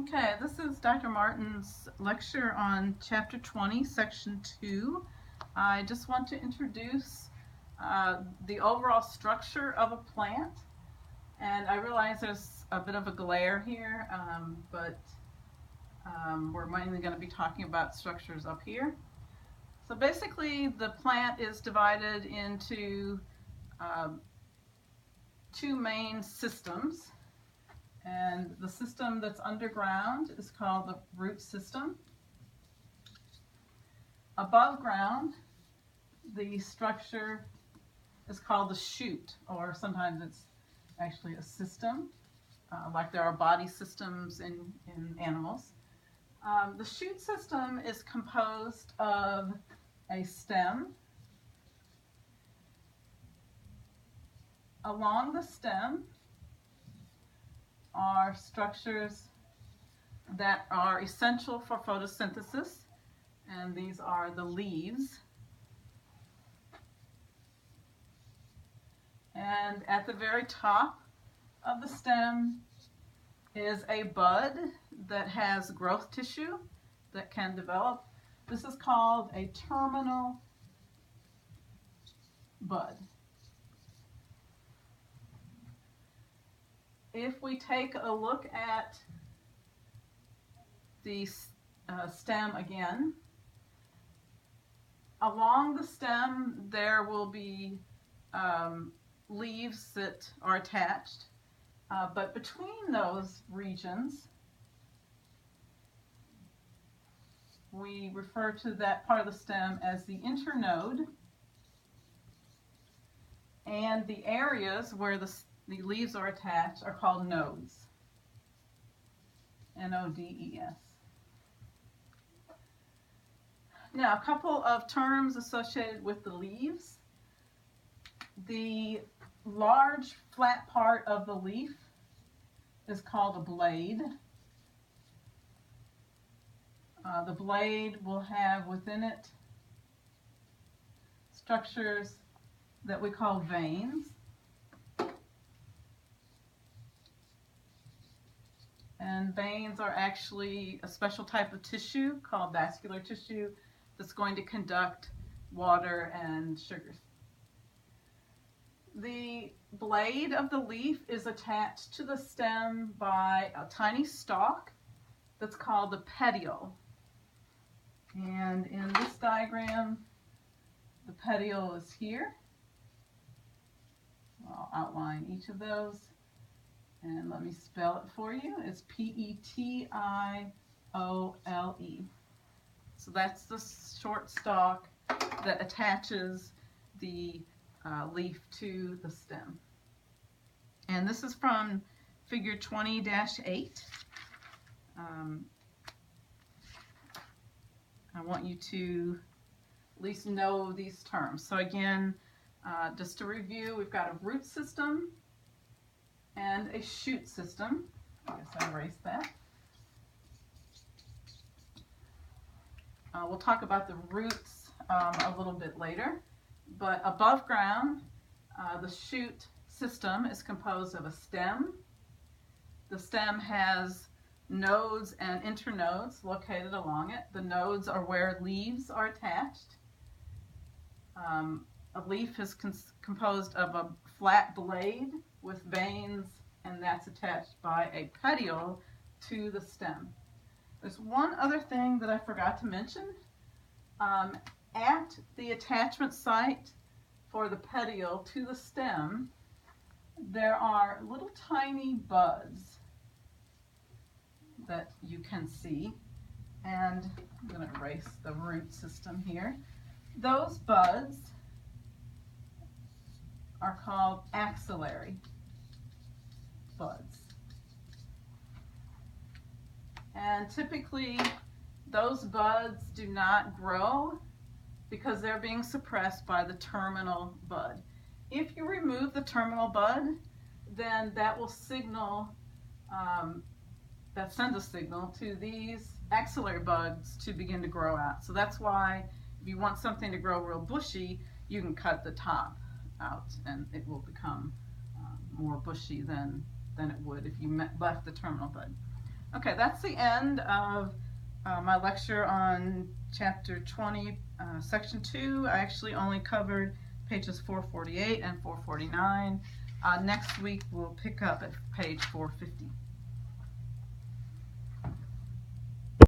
Okay, this is Dr. Martin's lecture on Chapter 20, Section 2. I just want to introduce the overall structure of a plant. And I realize there's a bit of a glare here, but we're mainly going to be talking about structures up here. So basically, the plant is divided into two main systems. And the system that's underground is called the root system. Above ground, the structure is called the shoot, or sometimes it's actually a system, like there are body systems in animals. The shoot system is composed of a stem. Along the stem are structures that are essential for photosynthesis, and these are the leaves. And at the very top of the stem is a bud that has growth tissue that can develop. This is called a terminal bud. If we take a look at the stem again, along the stem there will be leaves that are attached, but between those regions we refer to that part of the stem as the internode, and the areas where the leaves are attached are called nodes. N-O-D-E-S. Now, a couple of terms associated with the leaves. The large flat part of the leaf is called a blade. The blade will have within it structures that we call veins. And veins are actually a special type of tissue called vascular tissue that's going to conduct water and sugars. The blade of the leaf is attached to the stem by a tiny stalk that's called the petiole. And in this diagram, the petiole is here. I'll outline each of those. And let me spell it for you. It's P-E-T-I-O-L-E. So that's the short stalk that attaches the leaf to the stem. And this is from figure 20-8. I want you to at least know these terms. So again, just to review, we've got a root system and a shoot system. I guess I erased that. We'll talk about the roots a little bit later, but above ground, the shoot system is composed of a stem. The stem has nodes and internodes located along it. The nodes are where leaves are attached. A leaf is composed of a flat blade with veins, and that's attached by a petiole to the stem. There's one other thing that I forgot to mention. At the attachment site for the petiole to the stem, there are little tiny buds that you can see, and I'm going to erase the root system here. Those buds are called axillary buds. And typically those buds do not grow because they're being suppressed by the terminal bud. If you remove the terminal bud, then that will signal, that sends a signal to these axillary buds to begin to grow out. So that's why if you want something to grow real bushy, you can cut the top out and it will become more bushy than it would if you left the terminal bud. Okay, that's the end of my lecture on chapter 20, section 2. I actually only covered pages 448 and 449. Next week we'll pick up at page 450.